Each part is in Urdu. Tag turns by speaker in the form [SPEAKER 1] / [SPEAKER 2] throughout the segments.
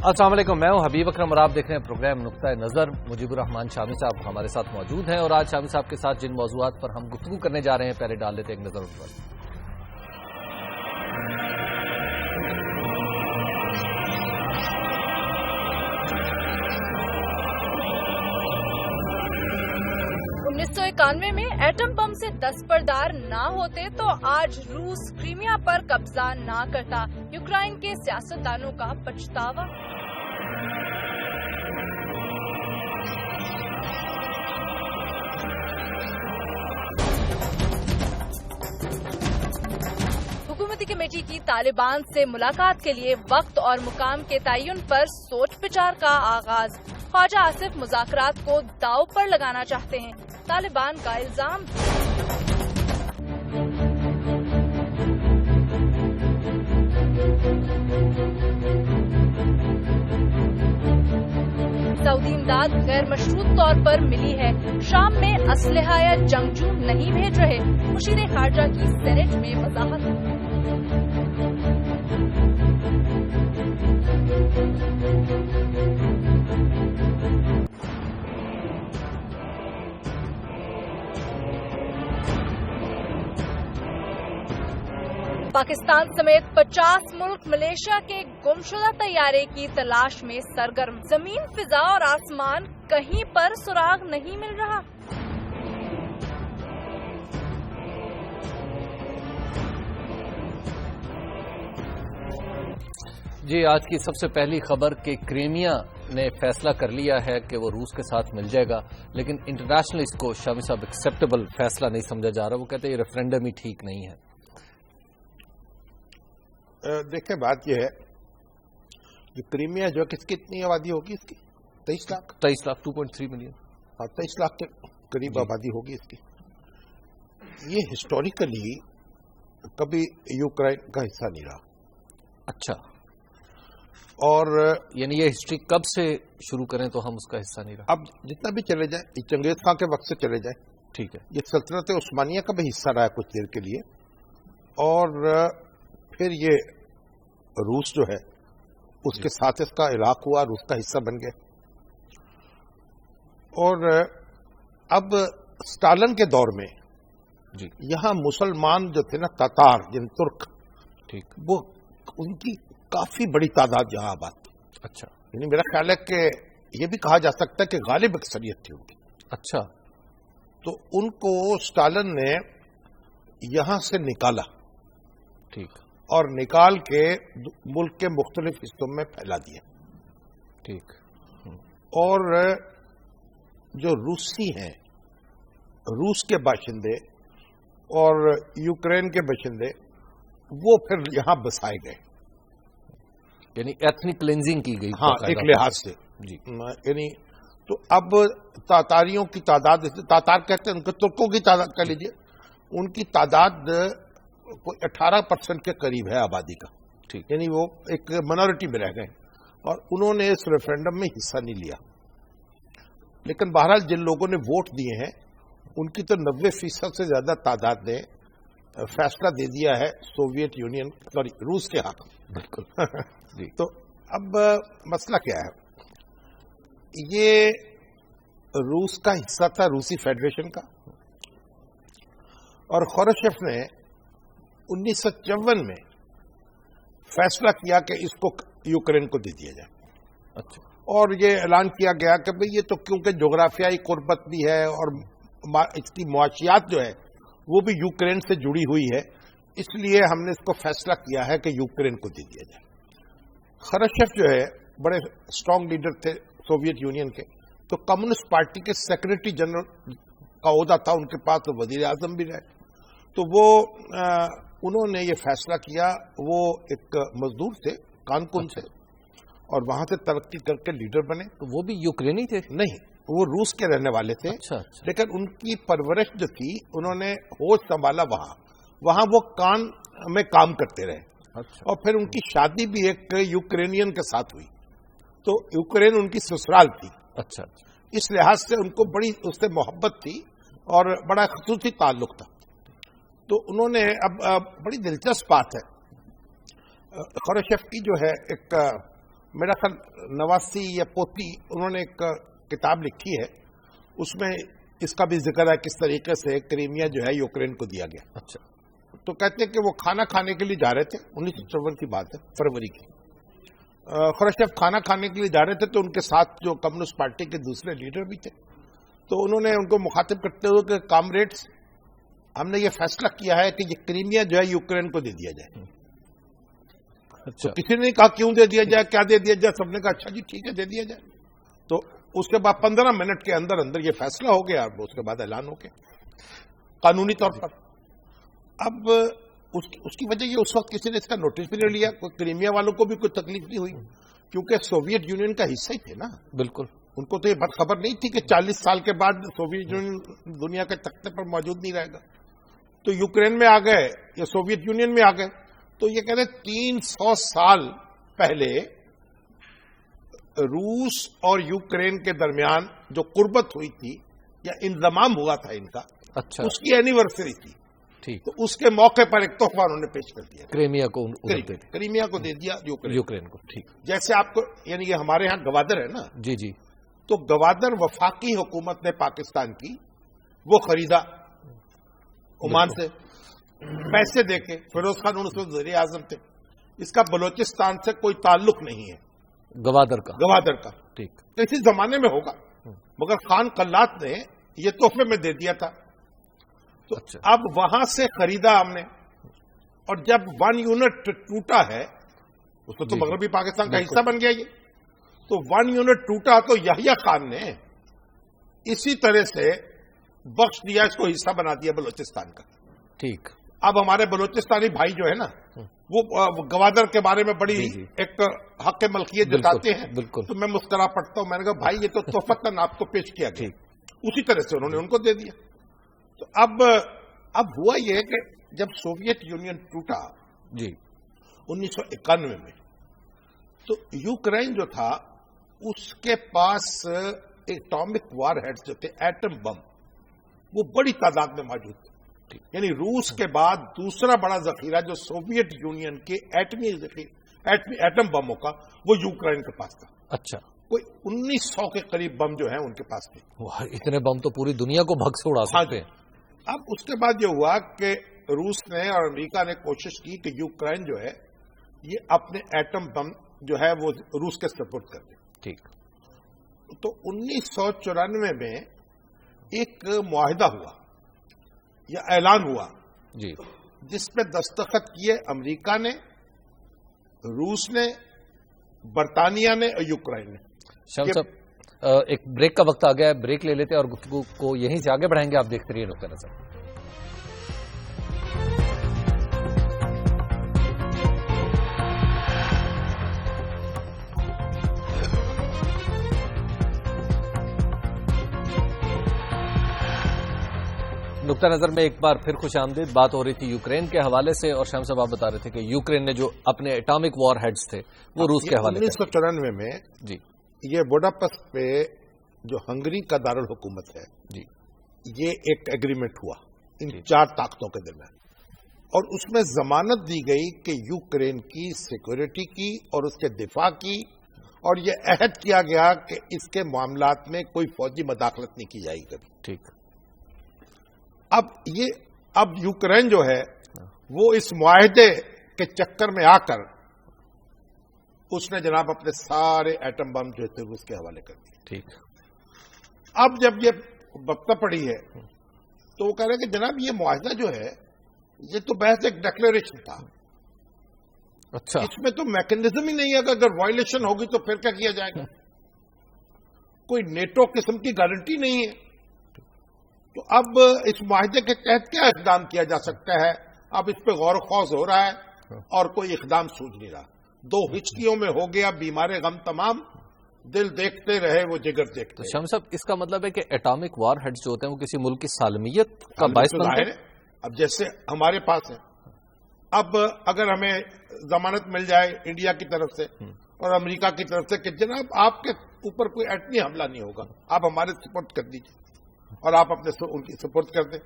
[SPEAKER 1] السلام علیکم، میں ہوں حبیب اکرم اور آپ دیکھ رہے ہیں پروگرام نقطۂ نظر۔ مجیب الرحمان شامی صاحب ہمارے ساتھ موجود ہیں اور آج شامی صاحب کے ساتھ جن موضوعات پر ہم گفتگو کرنے جا رہے ہیں پہلے ڈال لیتے ہیں ایک نظر ان پر۔
[SPEAKER 2] انیس سو 91 میں ایٹم بم سے دستبردار نہ ہوتے تو آج روس کرائمیا پر قبضہ نہ کرتا، یوکرائن کے سیاستدانوں کا پچھتاوا۔ حکومتی کمیٹی کی طالبان سے ملاقات کے لیے وقت اور مقام کے تعین پر سوچ بچار کا آغاز، خواجہ آصف مذاکرات کو داؤ پر لگانا چاہتے ہیں، طالبان کا الزام۔ سعودی امداد غیر مشروط طور پر ملی ہے، شام میں اسلحہ یا جنگجو نہیں بھیج رہے، مشیر خارجہ کی سینیٹ میں وضاحت۔ پاکستان سمیت 50 ملک ملیشیا کے گمشدہ طیارے کی تلاش میں سرگرم، زمین، فضا اور آسمان کہیں پر سراغ نہیں مل رہا۔
[SPEAKER 1] جی، آج کی سب سے پہلی خبر کہ کرائمیا نے فیصلہ کر لیا ہے کہ وہ روس کے ساتھ مل جائے گا، لیکن انٹرنیشنل اس کو شامی صاحب ایکسیپٹیبل فیصلہ نہیں سمجھا جا رہا۔ وہ کہتے ہیں یہ ریفرینڈم ہی ٹھیک نہیں ہے۔
[SPEAKER 3] دیکھیں، بات یہ ہے کہ کرائمیا جو کتنی آبادی ہوگی اس کی؟ 23 لاکھ
[SPEAKER 1] 2.3 ملین
[SPEAKER 3] 23 لاکھ کے قریب آبادی ہوگی اس کی۔ یہ ہسٹوریکلی کبھی یوکرائن کا حصہ نہیں رہا۔
[SPEAKER 1] اچھا،
[SPEAKER 3] اور
[SPEAKER 1] یعنی یہ ہسٹری کب سے شروع کریں تو ہم اس کا حصہ نہیں رہا؟
[SPEAKER 3] اب جتنا بھی چلے جائیں، چنگیز خان کے وقت سے چلے جائیں،
[SPEAKER 1] ٹھیک ہے،
[SPEAKER 3] یہ سلطنت عثمانیہ کا بھی حصہ رہا ہے کچھ دیر کے لیے، اور پھر یہ روس جو ہے اس کے ساتھ اس کا علاق ہوا، روس کا حصہ بن گیا۔ اور اب اسٹالن کے دور میں
[SPEAKER 1] جی
[SPEAKER 3] یہاں مسلمان جو تھے نا، تاتار جن ترک،
[SPEAKER 1] ٹھیک،
[SPEAKER 3] وہ ان کی کافی بڑی تعداد یہاں آباد تھی۔
[SPEAKER 1] اچھا،
[SPEAKER 3] یعنی میرا خیال ہے کہ یہ بھی کہا جا سکتا ہے کہ غالب اکثریت تھی ان کی۔
[SPEAKER 1] اچھا،
[SPEAKER 3] تو ان کو اسٹالن نے یہاں سے نکالا،
[SPEAKER 1] ٹھیک،
[SPEAKER 3] اور نکال کے ملک کے مختلف حصوں میں پھیلا دیا۔
[SPEAKER 1] ٹھیک،
[SPEAKER 3] اور جو روسی ہیں، روس کے باشندے اور یوکرین کے باشندے، وہ پھر یہاں بسائے گئے۔
[SPEAKER 1] یعنی ایتھنک کلینزنگ کی گئی۔
[SPEAKER 3] ہاں، ایک لحاظ سے
[SPEAKER 1] جی،
[SPEAKER 3] یعنی تو اب تاتاریوں کی تعداد، تاتار کہتے ہیں ان کو، ترکوں کی تعداد کہہ لیجیے، ان کی تعداد کوئی 18% کے قریب ہے آبادی کا،
[SPEAKER 1] ٹھیک،
[SPEAKER 3] یعنی وہ ایک منورٹی میں رہ گئے، اور انہوں نے اس ریفرینڈم میں حصہ نہیں لیا۔ لیکن بہرحال جن لوگوں نے ووٹ دیے ہیں ان کی تو 90% سے زیادہ تعداد نے فیصلہ دے دیا ہے سوویت یونین، سوری، روس کے حق میں۔
[SPEAKER 1] بالکل جی۔
[SPEAKER 3] تو اب مسئلہ کیا ہے؟ یہ روس کا حصہ تھا، روسی فیڈریشن کا، اور خروشچف نے 1954 میں فیصلہ کیا کہ اس کو یوکرین کو دے دیا جائے۔
[SPEAKER 1] اچھا،
[SPEAKER 3] اور یہ اعلان کیا گیا کہ بھئی یہ تو کیونکہ جغرافیائی قربت بھی ہے اور اس کی معاشیات جو ہے وہ بھی یوکرین سے جڑی ہوئی ہے، اس لیے ہم نے اس کو فیصلہ کیا ہے کہ یوکرین کو دے دیا جائے۔ خروشچف جو ہے بڑے اسٹرانگ لیڈر تھے سوویت یونین کے، تو کمیونسٹ پارٹی کے سیکرٹری جنرل کا عہدہ تھا ان کے پاس، تو وزیر اعظم بھی رہے، تو وہ انہوں نے یہ فیصلہ کیا۔ وہ ایک مزدور تھے کانکن سے، اور وہاں سے ترقی کر کے لیڈر بنے۔
[SPEAKER 1] تو وہ بھی یوکرینی تھے؟
[SPEAKER 3] نہیں، وہ روس کے رہنے والے تھے۔
[SPEAKER 1] اچھا،
[SPEAKER 3] لیکن ان کی پرورش جو تھی، انہوں نے ہوش سنبھالا وہاں وہ کان میں کام کرتے رہے، اور پھر ان کی شادی بھی ایک یوکرینین کے ساتھ ہوئی، تو یوکرین ان کی سسرال تھی۔
[SPEAKER 1] اچھا،
[SPEAKER 3] اس لحاظ سے ان کو بڑی اس سے محبت تھی اور بڑا خصوصی تعلق تھا۔ تو انہوں نے اب بڑی دلچسپ بات ہے، خروشچف کی جو ہے ایک میرا خیال نواسی یا پوتی انہوں نے ایک کتاب لکھی ہے، اس میں اس کا بھی ذکر ہے کس طریقے سے کریمیا جو ہے یوکرین کو دیا گیا.
[SPEAKER 1] اچھا.
[SPEAKER 3] تو کہتے ہیں کہ وہ کھانا کھانے کے لیے جا رہے تھے، 1954 کی بات ہے، فروری کی. خروشچیف کھانا کھانے کے لیے جا رہے تھے تو ان کے ساتھ جو کمیونسٹ پارٹی کے دوسرے لیڈر بھی تھے. تو انہوں نے ان کو مخاطب کرتے ہوئے کہ کامریڈز، ہم نے یہ فیصلہ کیا ہے کہ یہ کریمیا جو ہے یوکرین کو دے دیا جائے.
[SPEAKER 1] اچھا.
[SPEAKER 3] کسی نے کہا کیوں دے دیا جائے، کیا دے دیا جائے؟ سب نے کہا اچھا جی ٹھیک ہے دے دیا جائے. تو اس کے بعد 15 منٹ کے اندر اندر یہ فیصلہ ہو گیا اور اس کے بعد اعلان ہو گیا قانونی طور پر. اب اس کی وجہ یہ اس وقت کسی نے اس کا نوٹس بھی نہیں لیا، کوئی کریمیا والوں کو بھی کوئی تکلیف نہیں ہوئی کیونکہ سوویت یونین کا حصہ ہی تھے نا.
[SPEAKER 1] بالکل. ان
[SPEAKER 3] کو تو یہ بات خبر نہیں تھی کہ 40 سال کے بعد سوویت یونین دنیا کے تختے پر موجود نہیں رہے گا. تو یوکرین میں آ گئے یا سوویت یونین میں آ گئے. تو یہ کہہ رہے 300 سال پہلے روس اور یوکرین کے درمیان جو قربت ہوئی تھی یا انضمام ہوا تھا ان کا،
[SPEAKER 1] اچھا،
[SPEAKER 3] اس کی اینیورسری تھی.
[SPEAKER 1] ٹھیک.
[SPEAKER 3] تو اس کے موقع پر ایک تحفہ انہوں نے پیش کر دیا،
[SPEAKER 1] کریمیا کو
[SPEAKER 3] دے دیا
[SPEAKER 1] یوکرین کو. ٹھیک.
[SPEAKER 3] جیسے آپ کو یعنی یہ ہمارے ہاں گوادر ہے نا.
[SPEAKER 1] جی جی.
[SPEAKER 3] تو گوادر وفاقی حکومت نے پاکستان کی وہ خریدا عمان سے پیسے دے کے. فیروز خان ان سے وزیر اعظم تھے. اس کا بلوچستان سے کوئی تعلق نہیں ہے، گوادر کا.
[SPEAKER 1] ٹھیک.
[SPEAKER 3] اسی زمانے میں ہوگا مگر خان قلات نے یہ تحفے میں دے دیا تھا. تو اب وہاں سے خریدا ہم نے، اور جب 1 یونٹ ٹوٹا ہے اس کو تو مغربی پاکستان کا حصہ بن گیا یہ. تو 1 یونٹ ٹوٹا تو یحییٰ خان نے اسی طرح سے بخش دیا، اس کو حصہ بنا دیا بلوچستان کا.
[SPEAKER 1] ٹھیک.
[SPEAKER 3] اب ہمارے بلوچستانی بھائی جو ہے نا وہ گوادر کے بارے میں بڑی ایک حق ملکیت جتاتے ہیں.
[SPEAKER 1] بالکل.
[SPEAKER 3] تو میں مسکرا پڑتا ہوں، میں نے کہا بھائی یہ تو تحفتاً آپ کو پیش کیا گیا. اسی طرح سے انہوں نے ان کو دے دیا. تو اب ہوا یہ کہ جب سوویت یونین ٹوٹا جی 1991 میں، تو یوکرین جو تھا اس کے پاس ایٹامک وار ہیڈز جو تھے، ایٹم بم، وہ بڑی تعداد میں موجود تھے. یعنی روس کے بعد دوسرا بڑا ذخیرہ جو سوویت یونین کے ایٹم بموں کا، وہ یوکرین کے پاس تھا. اچھا. کوئی 1900 کے قریب بم جو ہیں ان کے پاس تھے.
[SPEAKER 1] اتنے بم تو پوری دنیا کو بھگ سے اڑا سکتے ہیں.
[SPEAKER 3] اب اس کے بعد یہ ہوا کہ روس نے اور امریکہ نے کوشش کی کہ یوکرین جو ہے یہ اپنے ایٹم بم جو ہے وہ روس کے سپورٹ کر دے.
[SPEAKER 1] ٹھیک.
[SPEAKER 3] تو 1994 میں ایک معاہدہ ہوا یا اعلان ہوا جی، جس پہ دستخط کیے امریکہ نے، روس نے، برطانیہ نے اور یوکرین نے.
[SPEAKER 1] شام صاحب ایک بریک کا وقت آ گیا ہے، بریک لے لیتے ہیں اور گفتگو کو یہیں سے آگے بڑھائیں گے. آپ دیکھتے رہیے نقطہ نظر. نقطہ نظر میں ایک بار پھر خوش آمدید. بات ہو رہی تھی یوکرین کے حوالے سے اور شام صاحب آپ بتا رہے تھے کہ یوکرین نے جو اپنے ایٹامک وار ہیڈز تھے وہ روس کے حوالے
[SPEAKER 3] 1994 میں جی یہ بوڈاپسٹ پہ جو ہنگری کا دارالحکومت ہے جی، یہ ایک ایگریمنٹ ہوا ان 4 طاقتوں کے درمیان، اور اس میں ضمانت دی گئی کہ یوکرین کی سیکورٹی کی اور اس کے دفاع کی، اور یہ عہد کیا گیا کہ اس کے معاملات میں کوئی فوجی مداخلت نہیں کی جائے گی کبھی. ٹھیک. اب یوکرین جو ہے وہ اس معاہدے کے چکر میں آ کر اس نے جناب اپنے سارے ایٹم بم جو تھے روس کے حوالے کر دیے. ٹھیک. اب جب یہ بپتا پڑی ہے تو وہ کہہ رہے کہ جناب یہ معاہدہ جو ہے یہ تو بحث ایک ڈکلیریشن تھا. اچھا. اس میں تو میکنزم ہی نہیں ہے کہ اگر وائلیشن ہوگی تو پھر کیا جائے گا. کوئی نیٹو قسم کی گارنٹی نہیں ہے. تو اب اس معاہدے کے تحت کیا اقدام کیا جا سکتا ہے؟ اب اس پہ غور و خوض ہو رہا ہے اور کوئی اقدام سوچ نہیں رہا. 2 ہچکیوں میں ہو گیا بیمار غم تمام، دل دیکھتے رہے وہ جگر دیکھتے.
[SPEAKER 1] شام صاحب اس کا مطلب ہے کہ ایٹامک وار ہیڈز جو ہوتے ہیں وہ کسی ملک کی سالمیت کا باعث بنتے ہیں.
[SPEAKER 3] اب جیسے ہمارے پاس ہے، اب اگر ہمیں ضمانت مل جائے انڈیا کی طرف سے اور امریکہ کی طرف سے کہ جناب آپ کے اوپر کوئی ایٹمی حملہ نہیں ہوگا، آپ ہمارے سپورٹ کر دیجیے اور آپ اپنے ان کی سپورٹ کر دیں،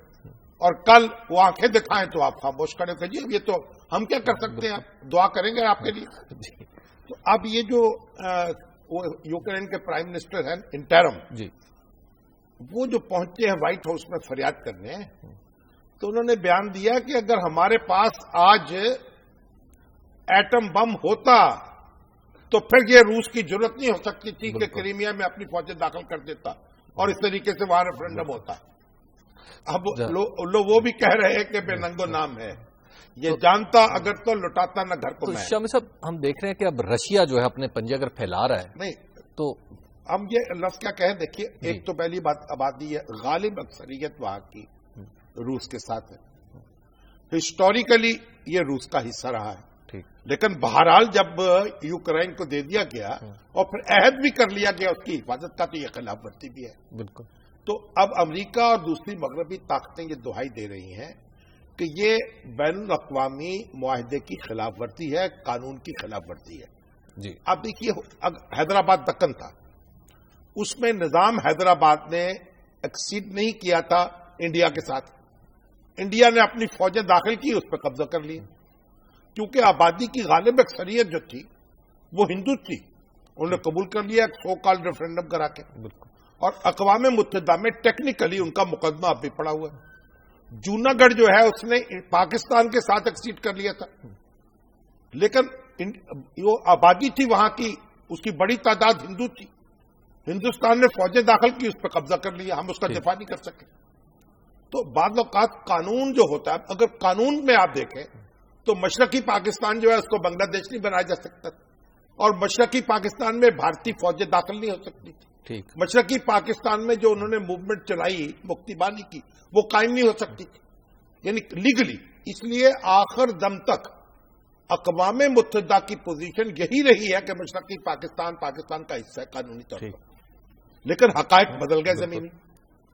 [SPEAKER 3] اور کل وہ آنکھیں دکھائیں تو آپ خاموش کھڑے ہو کہ جی یہ تو ہم کیا کر سکتے ہیں، آپ دعا کریں گے آپ کے لیے. تو اب یہ جو یوکرین کے پرائم منسٹر ہیں انٹرم
[SPEAKER 1] جی،
[SPEAKER 3] وہ جو پہنچے ہیں وائٹ ہاؤس میں فریاد کرنے، تو انہوں نے بیان دیا کہ اگر ہمارے پاس آج ایٹم بم ہوتا تو پھر یہ روس کی ضرورت نہیں ہو سکتی تھی کہ کریمیا میں اپنی فوجیں داخل کر دیتا اور اس طریقے سے وہاں ریفرنڈم ہوتا. اب لوگ وہ بھی کہہ رہے ہیں کہ بے ننگو نام ہے، یہ جانتا اگر تو لٹاتا نہ گھر کو میں.
[SPEAKER 1] شامی صاحب ہم دیکھ رہے ہیں کہ اب رشیا جو ہے اپنے پنجے اگر پھیلا رہا ہے
[SPEAKER 3] نہیں
[SPEAKER 1] تو
[SPEAKER 3] ہم یہ لفظ کیا کہیں، دیکھیے ایک تو پہلی بات آبادی ہے، غالب اکثریت وہاں کی روس کے ساتھ ہے، ہسٹوریکلی یہ روس کا حصہ رہا ہے. لیکن بہرحال جب یوکرین کو دے دیا گیا اور پھر عہد بھی کر لیا گیا اس کی حفاظت کا، تو یہ خلاف ورزی بھی ہے.
[SPEAKER 1] بالکل.
[SPEAKER 3] تو اب امریکہ اور دوسری مغربی طاقتیں یہ دہائی دے رہی ہیں کہ یہ بین الاقوامی معاہدے کی خلاف ورزی ہے، قانون کی خلاف ورزی ہے.
[SPEAKER 1] جی،
[SPEAKER 3] اب دیکھیے حیدرآباد دکن تھا، اس میں نظام حیدرآباد نے ایکسیڈ نہیں کیا تھا انڈیا کے ساتھ. انڈیا نے اپنی فوجیں داخل کی، اس پہ قبضہ کر لیا، کیونکہ آبادی کی غالب اکثریت جو تھی وہ ہندو تھی. انہوں نے قبول کر لیا سو کال ریفرنڈم کرا کے. اور اقوام متحدہ میں ٹیکنیکلی ان کا مقدمہ اب بھی پڑا ہوا ہے. جوناگڑھ جو ہے اس نے پاکستان کے ساتھ ایکسیڈ کر لیا تھا، لیکن جو آبادی تھی وہاں کی اس کی بڑی تعداد ہندو تھی. ہندوستان نے فوجیں داخل کی، اس پہ قبضہ کر لیا، ہم اس کا دفاع نہیں کر سکے. تو بعض اوقات قانون جو ہوتا ہے، اگر قانون میں آپ دیکھیں تو مشرقی پاکستان جو ہے اس کو بنگلہ دیش نہیں بنایا جا سکتا، اور مشرقی پاکستان میں بھارتی فوجیں داخل نہیں ہو سکتی تھی. مشرقی پاکستان میں جو انہوں نے موومنٹ چلائی مکتی بانی کی، وہ قائم نہیں ہو سکتی تھی، یعنی لیگلی. اس لیے آخر دم تک اقوام متحدہ کی پوزیشن یہی رہی ہے کہ مشرقی پاکستان پاکستان کا حصہ ہے قانونی طور پر، لیکن حقائق بدل گئے زمینی.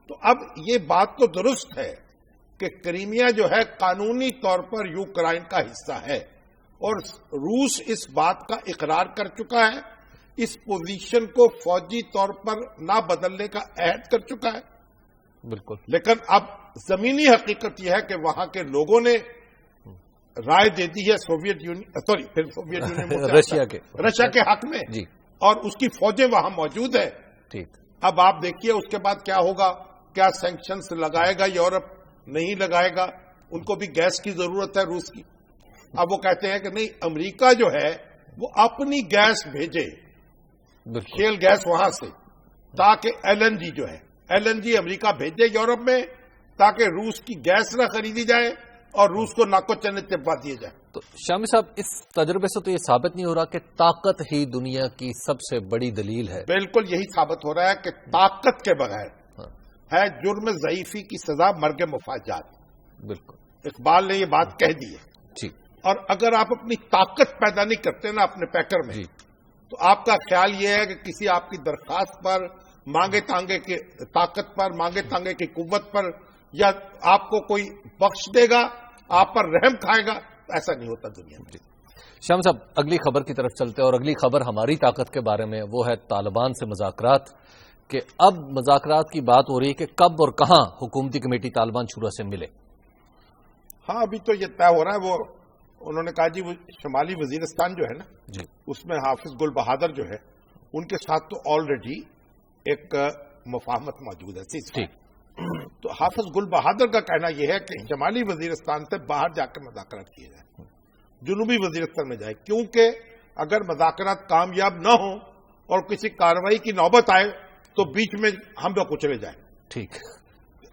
[SPEAKER 3] تو اب یہ بات تو درست ہے کہ کریمیا جو ہے قانونی طور پر یوکرائن کا حصہ ہے، اور روس اس بات کا اقرار کر چکا ہے، اس پوزیشن کو فوجی طور پر نہ بدلنے کا عہد کر چکا ہے.
[SPEAKER 1] بالکل.
[SPEAKER 3] لیکن اب زمینی حقیقت یہ ہے کہ وہاں کے لوگوں نے رائے دے دی ہے سوویت یونین رشیا کے حق میں
[SPEAKER 1] جی،
[SPEAKER 3] اور اس کی فوجیں وہاں موجود ہے.
[SPEAKER 1] ٹھیک.
[SPEAKER 3] اب آپ دیکھیے اس کے بعد کیا ہوگا، کیا سینکشنز لگائے گا یورپ، نہیں لگائے گا. ان کو بھی گیس کی ضرورت ہے روس کی. اب وہ کہتے ہیں کہ نہیں، امریکہ جو ہے وہ اپنی گیس بھیجے، شیل گیس وہاں سے، تاکہ ایل این جی جو ہے LNG امریکہ بھیجے یورپ میں، تاکہ روس کی گیس نہ خریدی جائے اور روس کو ناکو چنے چپا دیے جائے.
[SPEAKER 1] تو شامی صاحب اس تجربے سے تو یہ ثابت نہیں ہو رہا کہ طاقت ہی دنیا کی سب سے بڑی دلیل ہے؟
[SPEAKER 3] بالکل یہی ثابت ہو رہا ہے کہ طاقت کے بغیر ہے جرم ضعیفی کی سزا مرگ مفاجات.
[SPEAKER 1] بالکل.
[SPEAKER 3] اقبال نے یہ بات کہہ دی ہے.
[SPEAKER 1] جی. اور
[SPEAKER 3] اگر آپ اپنی طاقت پیدا نہیں کرتے نا اپنے پیکر میں، تو آپ کا خیال یہ ہے کہ کسی آپ کی درخواست پر، مانگے تانگے کی طاقت پر، مانگے تانگے کی قوت پر، یا آپ کو کوئی بخش دے گا، آپ پر رحم کھائے گا. ایسا نہیں ہوتا دنیا میں.
[SPEAKER 1] شام صاحب اگلی خبر کی طرف چلتے ہیں، اور اگلی خبر ہماری طاقت کے بارے میں، وہ ہے طالبان سے مذاکرات. کہ اب مذاکرات کی بات ہو رہی ہے کہ کب اور کہاں حکومتی کمیٹی طالبان شورا سے ملے.
[SPEAKER 3] ہاں ابھی تو یہ طے ہو رہا ہے. وہ انہوں نے کہا جی وہ شمالی وزیرستان جو ہے نا
[SPEAKER 1] جی،
[SPEAKER 3] اس میں حافظ گل بہادر جو ہے ان کے ساتھ تو آلریڈی ایک مفاہمت موجود ہے. تو حافظ گل بہادر کا کہنا یہ ہے کہ شمالی وزیرستان سے باہر جا کر مذاکرات کیے جائیں، جنوبی وزیرستان میں جائے، کیونکہ اگر مذاکرات کامیاب نہ ہوں اور کسی کارروائی کی نوبت آئے تو بیچ میں ہم لوگ کچلے جائیں.
[SPEAKER 1] ٹھیک.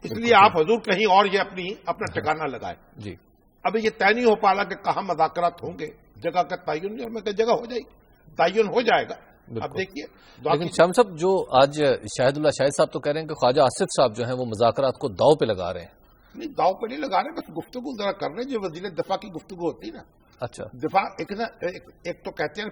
[SPEAKER 3] اس لیے آپ حضور کہیں اور یہ اپنا ٹھکانہ لگائے.
[SPEAKER 1] جی.
[SPEAKER 3] ابھی یہ طے نہیں ہو پا رہا کہ کہاں مذاکرات ہوں گے، جگہ کا تعین نہیں، میں کہ جگہ ہو جائے گی، تعین ہو جائے گا. اب دیکھیے.
[SPEAKER 1] لیکن شام صاحب جو آج شاہد اللہ شاہد صاحب تو کہہ رہے ہیں کہ خواجہ آصف صاحب جو ہیں وہ مذاکرات کو داؤ پہ لگا رہے ہیں.
[SPEAKER 3] نہیں، داؤ پہ نہیں لگا رہے، بس گفتگو ذرا کر رہے ہیں. جو وزیر دفاع کی گفتگو ہوتی ہے نا،
[SPEAKER 1] اچھا
[SPEAKER 3] دفاع ایک تو کہتے ہیں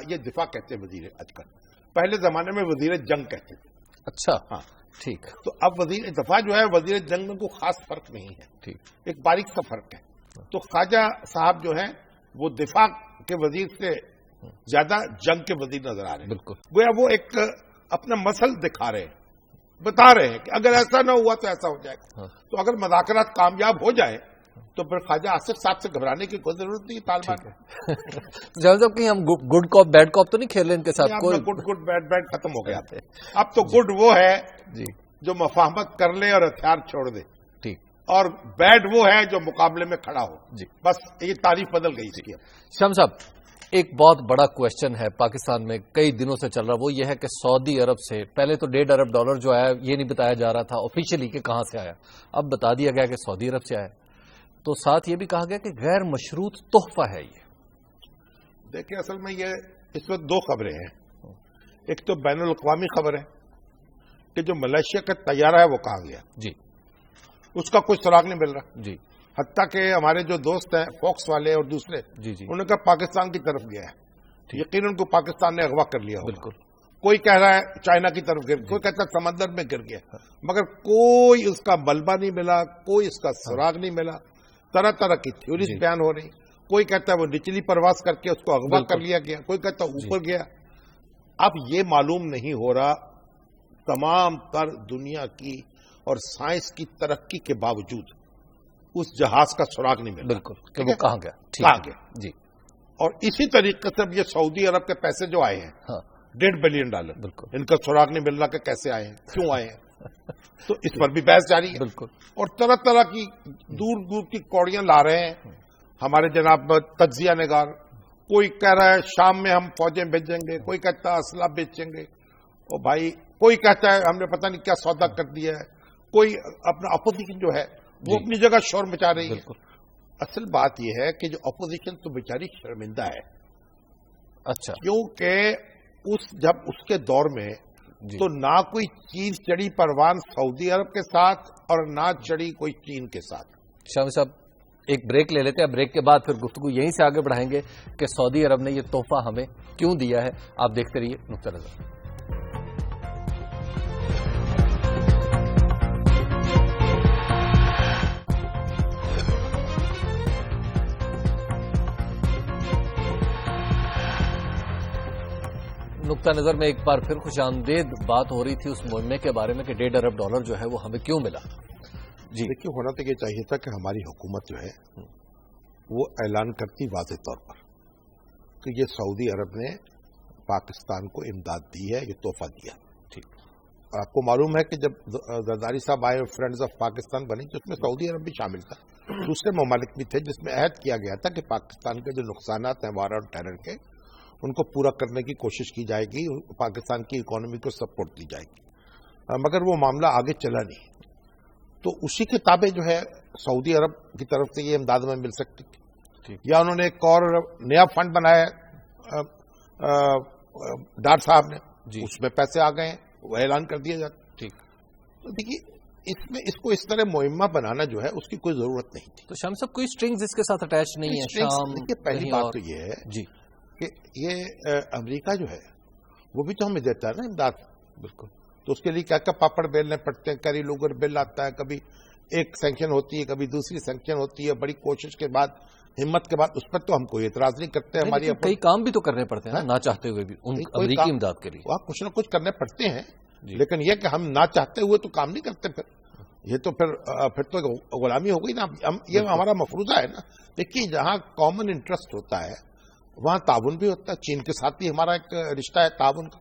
[SPEAKER 3] یہ دفاع کہتے ہیں وزیر آج کل، پہلے زمانے میں وزیر جنگ کہتے تھے.
[SPEAKER 1] اچھا.
[SPEAKER 3] ہاں
[SPEAKER 1] ٹھیک.
[SPEAKER 3] تو اب وزیر دفاع جو ہے وزیر جنگ میں کوئی خاص فرق نہیں ہے.
[SPEAKER 1] ٹھیک.
[SPEAKER 3] ایک باریک سا فرق ہے. تو خواجہ صاحب جو ہیں وہ دفاع کے وزیر سے زیادہ جنگ کے وزیر نظر آ رہے ہیں.
[SPEAKER 1] بالکل.
[SPEAKER 3] گویا وہ ایک اپنا مسل دکھا رہے ہیں، بتا رہے ہیں کہ اگر ایسا نہ ہوا تو ایسا ہو جائے گا. تو اگر مذاکرات کامیاب ہو جائے تو پھر خواجہ آصف صاحب سے گھبرانے کی کوئی ضرورت نہیں طالبان
[SPEAKER 1] جب کہیں ہم گڈ کاپ بیڈ کاپ تو نہیں کھیل رہے ان کے ساتھ؟ کوئی
[SPEAKER 3] گڈ بیڈ ختم ہو گیا. اب تو گڈ وہ ہے
[SPEAKER 1] جی
[SPEAKER 3] جو مفاہمت کر لے اور ہتھیار چھوڑ دے,
[SPEAKER 1] ٹھیک,
[SPEAKER 3] اور بیڈ وہ ہے جو مقابلے میں کھڑا ہو.
[SPEAKER 1] جی
[SPEAKER 3] بس یہ تعریف بدل گئی اس کی.
[SPEAKER 1] شام صاحب, ایک بہت بڑا کوشچن ہے پاکستان میں کئی دنوں سے چل رہا, وہ یہ ہے کہ سعودی عرب سے پہلے تو $1.5 ارب جو آیا یہ نہیں بتایا جا رہا تھا آفیشیلی کہ کہاں سے آیا, اب بتا دیا گیا کہ سعودی عرب سے آیا, تو ساتھ یہ بھی کہا گیا کہ غیر مشروط تحفہ ہے یہ.
[SPEAKER 3] دیکھیں اصل میں یہ اس وقت 2 خبریں ہیں. ایک تو بین الاقوامی خبر ہے کہ جو ملیشیا کا طیارہ ہے وہ کہاں گیا,
[SPEAKER 1] جی,
[SPEAKER 3] اس کا کوئی سراغ نہیں مل رہا.
[SPEAKER 1] جی,
[SPEAKER 3] حتیٰ کہ ہمارے جو دوست ہیں فوکس والے اور دوسرے,
[SPEAKER 1] جی, جی,
[SPEAKER 3] انہوں نے کہا پاکستان کی طرف گیا ہے. یقیناً کو پاکستان نے اغوا کر لیا ہوگا.
[SPEAKER 1] بالکل.
[SPEAKER 3] کوئی کہہ رہا ہے چائنا کی طرف گر, کوئی کہتا ہے سمندر میں گر گیا, مگر کوئی اس کا ملبہ نہیں ملا, کوئی اس کا سراغ نہیں ملا. طرح طرح کی تھیوریز بیان ہو رہی. کوئی کہتا ہے وہ نچلی پرواز کر کے اس کو اغوا کر لیا گیا, کوئی کہتا ہے اوپر گیا. اب یہ معلوم نہیں ہو رہا تمام تر دنیا کی اور سائنس کی ترقی کے باوجود اس جہاز کا سراغ نہیں ملا.
[SPEAKER 1] بالکل, کہ وہ کہاں گیا,
[SPEAKER 3] کہاں گیا.
[SPEAKER 1] جی,
[SPEAKER 3] اور اسی طریقے سے یہ سعودی عرب کے پیسے جو آئے ہیں $1.5 بلین,
[SPEAKER 1] بالکل,
[SPEAKER 3] ان کا سراغ نہیں مل رہا کہ کیسے آئے ہیں, کیوں آئے ہیں, تو اس پر بھی بحث جاری ہے.
[SPEAKER 1] بالکل.
[SPEAKER 3] اور طرح طرح کی دور دور کی کوڑیاں لا رہے ہیں ہمارے جناب تجزیہ نگار. کوئی کہہ رہا ہے شام میں ہم فوجیں بھیجیں گے, کوئی کہتا ہے اسلحہ بیچیں گے, اور بھائی کوئی کہتا ہے ہم نے پتہ نہیں کیا سودا کر دیا ہے. کوئی اپنا اپوزیشن جو ہے وہ اپنی جگہ شور مچا رہی ہے. اصل بات یہ ہے کہ جو اپوزیشن تو بیچاری شرمندہ ہے.
[SPEAKER 1] اچھا,
[SPEAKER 3] کیونکہ جب اس کے دور میں تو نہ کوئی چین چڑھی پروان سعودی عرب کے ساتھ اور نہ چڑھی کوئی چین کے ساتھ.
[SPEAKER 1] شامی صاحب ایک بریک لے لیتے ہیں, بریک کے بعد پھر گفتگو یہیں سے آگے بڑھائیں گے کہ سعودی عرب نے یہ تحفہ ہمیں کیوں دیا ہے. آپ دیکھتے رہیے نقطہ نظر. نقطہ نظر میں ایک بار پھر خوش آمدید بات ہو رہی تھی اس مہمے کے بارے میں کہ $1.5 ارب جو ہے وہ ہمیں کیوں ملا.
[SPEAKER 3] جی دیکھیے, ہونا تو یہ چاہیے تھا کہ ہماری حکومت جو ہے وہ اعلان کرتی واضح طور پر کہ یہ سعودی عرب نے پاکستان کو امداد دی ہے, یہ تحفہ دیا. ٹھیک, آپ کو معلوم ہے کہ جب زرداری صاحب آئے فرینڈز آف پاکستان بنی تو اس میں سعودی عرب بھی شامل تھا, دوسرے ممالک بھی تھے, جس میں عہد کیا گیا تھا کہ پاکستان کے جو نقصانات ہیں وار اور ٹیرر کے ان کو پورا کرنے کی کوشش کی جائے گی, پاکستان کی اکانومی کو سپورٹ دی جائے گی. مگر وہ معاملہ آگے چلا نہیں. تو اسی کے تابع جو ہے سعودی عرب کی طرف سے یہ امداد میں مل سکتی تھی, یا انہوں نے ایک اور نیا فنڈ بنایا ڈار صاحب نے, اس میں پیسے آ گئے ہیں, وہ اعلان کر دیا جاتا. ٹھیک, تو دیکھیے اس میں اس کو اس طرح مہمہ بنانا جو ہے اس کی کوئی ضرورت نہیں تھی.
[SPEAKER 1] تو شام صاحب کوئی سٹرنگز اس کے ساتھ اٹیچ نہیں ہے.
[SPEAKER 3] دیکھیے پہلی بات تو یہ ہے
[SPEAKER 1] جی
[SPEAKER 3] کہ یہ امریکہ جو ہے وہ بھی تو ہمیں دیتا ہے نا امداد. بالکل, تو اس کے لیے کیا کیا پاپڑ بیلنے پڑتے ہیں, کری لوگر بل آتا ہے, کبھی ایک سینکشن ہوتی ہے, کبھی دوسری سینکشن ہوتی ہے, بڑی کوشش کے بعد ہمت کے بعد, اس پر تو ہم کوئی اعتراض نہیں کرتے. ہماری
[SPEAKER 1] کئی کام بھی تو کرنے پڑتے ہیں نہ چاہتے ہوئے بھی امریکی امداد کے لیے,
[SPEAKER 3] وہاں کچھ نہ کچھ کرنے پڑتے ہیں, لیکن یہ کہ ہم نہ چاہتے ہوئے تو کام نہیں کرتے. پھر یہ تو پھر تو غلامی ہو گئی نا. یہ ہمارا مفروضہ ہے نا. دیکھیے جہاں کامن انٹرسٹ ہوتا ہے وہاں تعاون بھی ہوتا ہے. چین کے ساتھ بھی ہمارا ایک رشتہ ہے تعاون کا,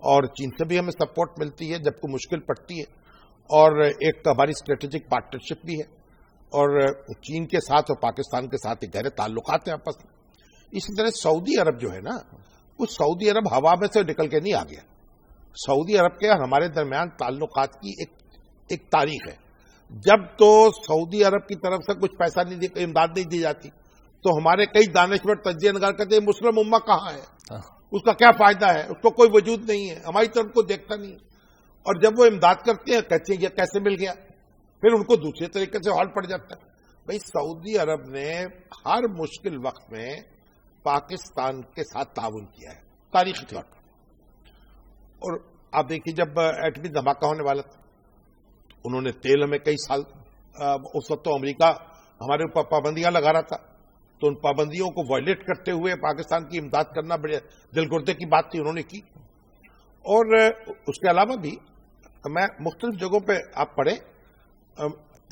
[SPEAKER 3] اور چین سے بھی ہمیں سپورٹ ملتی ہے جب کوئی مشکل پڑتی ہے, اور ایک ہماری اسٹریٹجک پارٹنرشپ بھی ہے, اور چین کے ساتھ اور پاکستان کے ساتھ گہرے تعلقات ہیں آپس میں. اسی طرح سعودی عرب جو ہے نا, وہ سعودی عرب ہوا میں سے نکل کے نہیں آ گیا. سعودی عرب کے ہمارے درمیان تعلقات کی ایک تاریخ ہے. جب تو سعودی عرب کی طرف سے کچھ پیسہ نہیں, امداد نہیں دی جاتی, تو ہمارے کئی دانشور تجزیہ نگار کہتے ہیں مسلم امہ کہاں ہے, اس کا کیا فائدہ ہے, اس کو کوئی وجود نہیں ہے, ہماری طرف کو دیکھتا نہیں. اور جب وہ امداد کرتے ہیں کہتے ہیں یہ کیسے مل گیا, پھر ان کو دوسرے طریقے سے ہال پڑ جاتا ہے. بھائی سعودی عرب نے ہر مشکل وقت میں پاکستان کے ساتھ تعاون کیا ہے تاریخی طور پر. اور آپ دیکھیے جب ایٹمی دھماکہ ہونے والا تھا, انہوں نے تیل ہمیں کئی سال, اس وقت تو امریکہ ہمارے اوپر پابندیاں لگا رہا تھا, تو ان پابندیوں کو وائلیٹ کرتے ہوئے پاکستان کی امداد کرنا بڑے دل گردے کی بات تھی, انہوں نے کی. اور اس کے علاوہ بھی میں مختلف جگہوں پہ آپ پڑھیں,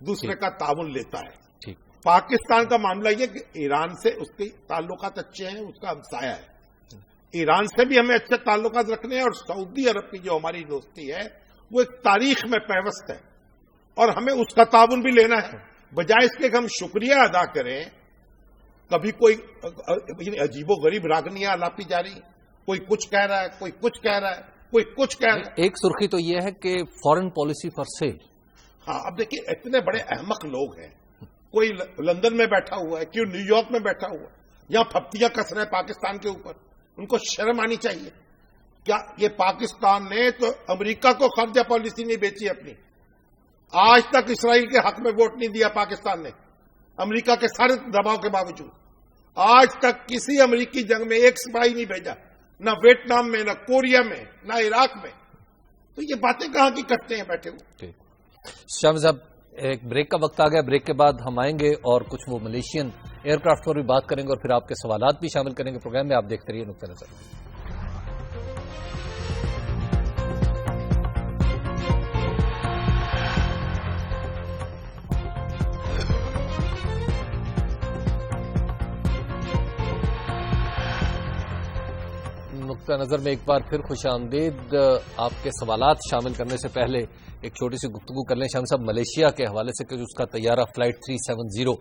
[SPEAKER 3] دوسرے کا تعاون لیتا ہے.
[SPEAKER 1] ٹھیک.
[SPEAKER 3] پاکستان کا معاملہ یہ کہ ایران سے اس کے تعلقات اچھے ہیں, اس کا ہمسایہ ہے. ایران سے بھی ہمیں اچھے تعلقات رکھنے ہیں, اور سعودی عرب کی جو ہماری دوستی ہے وہ ایک تاریخ میں پیوست ہے, اور ہمیں اس کا تعاون بھی لینا ہے. بجائے اس کے کہ ہم شکریہ ادا کریں, کبھی کوئی عجیب و غریب راگنیاں لاپی جا رہی, کوئی کچھ کہہ رہا ہے, کوئی کچھ کہہ رہا ہے, کوئی کچھ کہہ رہا ہے.
[SPEAKER 1] ایک سرخی تو یہ ہے کہ فارن پالیسی فار سیل.
[SPEAKER 3] ہاں, اب دیکھیے اتنے بڑے احمق لوگ ہیں, کوئی لندن میں بیٹھا ہوا ہے, کیوں نیو یارک میں بیٹھا ہوا ہے, یہاں پھپتیاں کس رہے ہیں پاکستان کے اوپر. ان کو شرم آنی چاہیے. کیا یہ پاکستان نے تو امریکہ کو خرچہ پالیسی نہیں بیچی اپنی؟ آج تک اسرائیل کے حق میں ووٹ نہیں دیا پاکستان نے, امریکہ کے سارے دباؤ کے باوجود. آج تک کسی امریکی جنگ میں ایک سپاہی نہیں بھیجا, نہ ویتنام میں, نہ کوریا میں, نہ عراق میں. تو یہ باتیں کہاں کی کرتے ہیں بیٹھے ہوئے.
[SPEAKER 1] شاہ صاحب, ایک بریک کا وقت آ گیا. بریک کے بعد ہم آئیں گے اور کچھ وہ ملیشین ایئر کرافٹ پر بھی بات کریں گے, اور پھر آپ کے سوالات بھی شامل کریں گے پروگرام میں. آپ دیکھتے رہیے نقطہ نظر. نقطہ نظر میں ایک بار پھر خوش آمدید. آپ کے سوالات شامل کرنے سے پہلے ایک چھوٹی سی گفتگو کر لیں شام صاحب ملیشیا کے حوالے سے, کہ اس کا طیارہ فلائٹ 370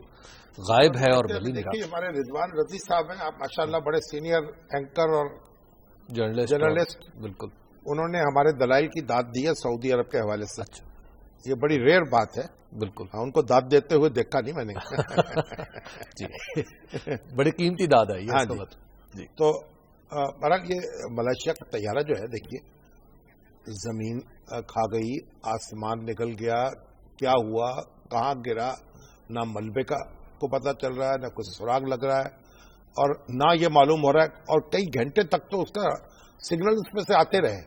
[SPEAKER 1] غائب ہے اور ملی نہیں رہا.
[SPEAKER 3] ہمارے رضوان رضی صاحب ہیں, آپ ماشاءاللہ بڑے سینئر اینکر اور جرنلسٹ.
[SPEAKER 1] بالکل,
[SPEAKER 3] انہوں نے ہمارے دلائل کی داد دی ہے سعودی عرب کے حوالے سے. یہ بڑی ریئر بات ہے.
[SPEAKER 1] بالکل,
[SPEAKER 3] ان کو داد دیتے ہوئے دیکھا نہیں میں نے.
[SPEAKER 1] جی, بڑی قیمتی داد ہے یہ.
[SPEAKER 3] جی, تو بہرحال یہ ملائیشیا کا طیارہ جو ہے, دیکھیے زمین کھا گئی, آسمان نکل گیا, کیا ہوا, کہاں گرا, نہ ملبے کا کو پتہ چل رہا ہے, نہ کچھ سراغ لگ رہا ہے, اور نہ یہ معلوم ہو رہا ہے. اور کئی گھنٹے تک تو اس کا سگنل اس میں سے آتے رہے,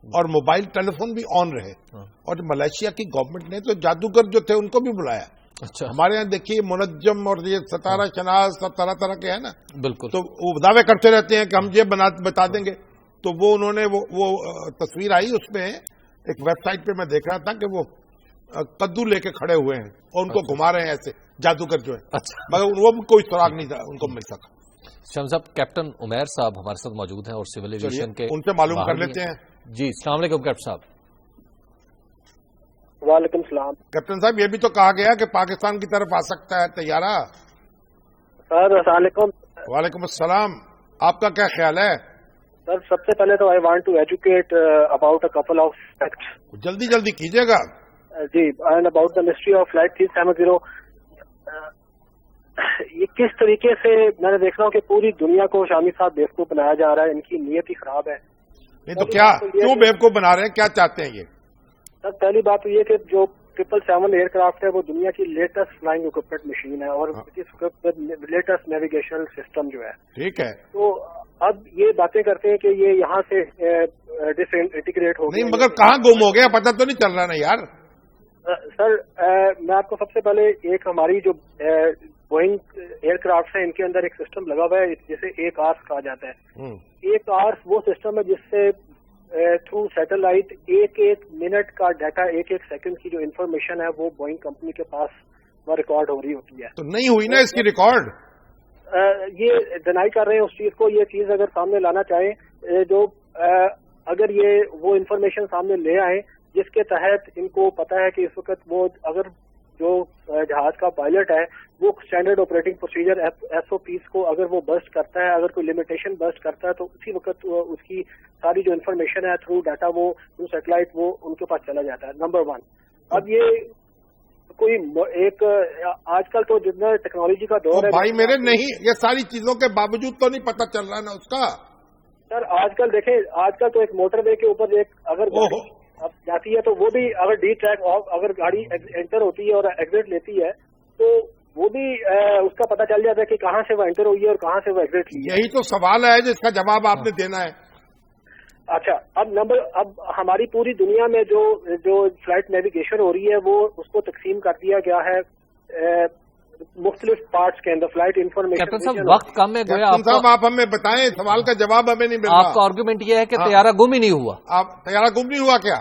[SPEAKER 3] اور موبائل ٹیلی فون بھی آن رہے. اور ملائیشیا کی گورنمنٹ نے تو جادوگر جو تھے ان کو بھی بلایا.
[SPEAKER 1] اچھا,
[SPEAKER 3] ہمارے یہاں دیکھیے منجم اور یہ ستارہ شناس سب طرح طرح کے ہیں نا.
[SPEAKER 1] بالکل,
[SPEAKER 3] تو وہ دعوے کرتے رہتے ہیں کہ ہم یہ بتا دیں گے. تو وہ انہوں نے وہ تصویر آئی, اس میں ایک ویب سائٹ پہ میں دیکھ رہا تھا کہ وہ کدو لے کے کھڑے ہوئے ہیں اور ان کو گھما رہے ہیں ایسے جادوگر جو ہے. مگر وہ کوئی سراغ نہیں تھا ان کو مل سکا.
[SPEAKER 1] شام صاحب, کیپٹن عمیر صاحب ہمارے ساتھ موجود ہیں اور سول ایویشن کے,
[SPEAKER 3] ان سے معلوم کر لیتے ہیں.
[SPEAKER 1] جی, السلام علیکم کیپٹن صاحب.
[SPEAKER 4] وعلیکم السلام.
[SPEAKER 3] کیپٹن صاحب, یہ بھی تو کہا گیا کہ پاکستان کی طرف آ سکتا ہے طیارہ.
[SPEAKER 4] سر السلام علیکم.
[SPEAKER 3] وعلیکم السلام. آپ کا کیا خیال ہے؟
[SPEAKER 4] سر سب سے پہلے تو I want to educate about a couple of facts.
[SPEAKER 3] جلدی جلدی کیجیے گا.
[SPEAKER 4] جی, and about the mystery of flight 370. یہ کس طریقے سے میں نے دیکھ رہا ہوں کہ پوری دنیا کو شامی صاحب بیوقوف بنایا جا رہا ہے. ان کی نیت ہی خراب ہے.
[SPEAKER 3] نہیں تو کیا, کیوں بیوقوف بنا رہے ہیں, کیا چاہتے ہیں یہ؟
[SPEAKER 4] سر پہلی بات تو یہ کہ جو 777 ایئر کرافٹ ہے وہ دنیا کی لیٹسٹ فلائنگ اکوپمنٹ مشین ہے, اور لیٹسٹ نیویگیشنل سسٹم جو ہے.
[SPEAKER 3] ٹھیک ہے.
[SPEAKER 4] تو اب یہ باتیں کرتے ہیں کہ یہ یہاں سے ڈس انٹیگریٹ ہو گیا.
[SPEAKER 3] نہیں, مگر کہاں گم ہو گیا پتہ تو نہیں چل رہا نا یار.
[SPEAKER 4] سر میں آپ کو سب سے پہلے ایک ہماری جو بوئنگ ایئر کرافٹ ہے ان کے اندر ایک سسٹم لگا ہوا ہے جسے ایک آرس کہا جاتا ہے. ایک آرس وہ سسٹم ہے جس سے تھرو سیٹلائٹ ایک منٹ کا ڈیٹا, ایک سیکنڈ کی جو انفارمیشن ہے وہ بوئنگ کمپنی کے پاس وہ ریکارڈ ہو رہی ہوتی ہے.
[SPEAKER 3] تو نہیں ہوئی نا اس کی ریکارڈ.
[SPEAKER 4] یہ ڈینائی کر رہے ہیں اس چیز کو. یہ چیز اگر سامنے لانا چاہیں, جو اگر یہ وہ انفارمیشن سامنے لے آئیں جس کے تحت ان کو پتا ہے کہ اس وقت وہ اگر جو جہاز کا پائلٹ ہے وہ standard operating procedure S O Ps کو اگر وہ برسٹ کرتا ہے, اگر کوئی لمیٹیشن برسٹ کرتا ہے, تو اسی وقت اس کی ساری جو انفارمیشن ہے تھرو ڈاٹا وہ تھرو سیٹلائٹ وہ ان کے پاس چلا جاتا ہے. نمبر 1. اب یہ کوئی ایک آج کل تو جتنا ٹیکنالوجی کا دور ہے
[SPEAKER 3] بھائی میرے, نہیں یہ ساری چیزوں کے باوجود تو نہیں پتہ چل رہا نا اس کا.
[SPEAKER 4] سر آج کل دیکھیں, آج کل تو ایک موٹر وے کے اوپر ایک اگر جاتی ہے تو وہ بھی اگر ڈی ٹریک اگر گاڑی انٹر ہوتی ہے اور ایگزٹ لیتی ہے تو وہ بھی اس کا پتہ چل جاتا ہے کہ کہاں سے وہ انٹر ہوئی ہے اور کہاں سے وہ ایگزٹ لی ہے.
[SPEAKER 3] یہی تو سوال ہے جس کا جواب آپ نے دینا ہے.
[SPEAKER 4] اچھا, اب ہماری پوری دنیا میں جو فلائٹ نیویگیشن ہو رہی ہے وہ اس کو تقسیم کر دیا گیا ہے مختلف پارٹس کے اندر. Flight information.
[SPEAKER 1] کیپٹن صاحب وقت کم ہے,
[SPEAKER 3] صاحب آپ ہمیں بتائیں, سوال کا جواب ہمیں نہیں مل رہا.
[SPEAKER 1] آپ کا آرگومنٹ یہ ہے کہ طیارہ گم ہی نہیں ہوا.
[SPEAKER 3] آپ طیارہ گم نہیں ہوا کیا؟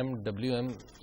[SPEAKER 1] MWM,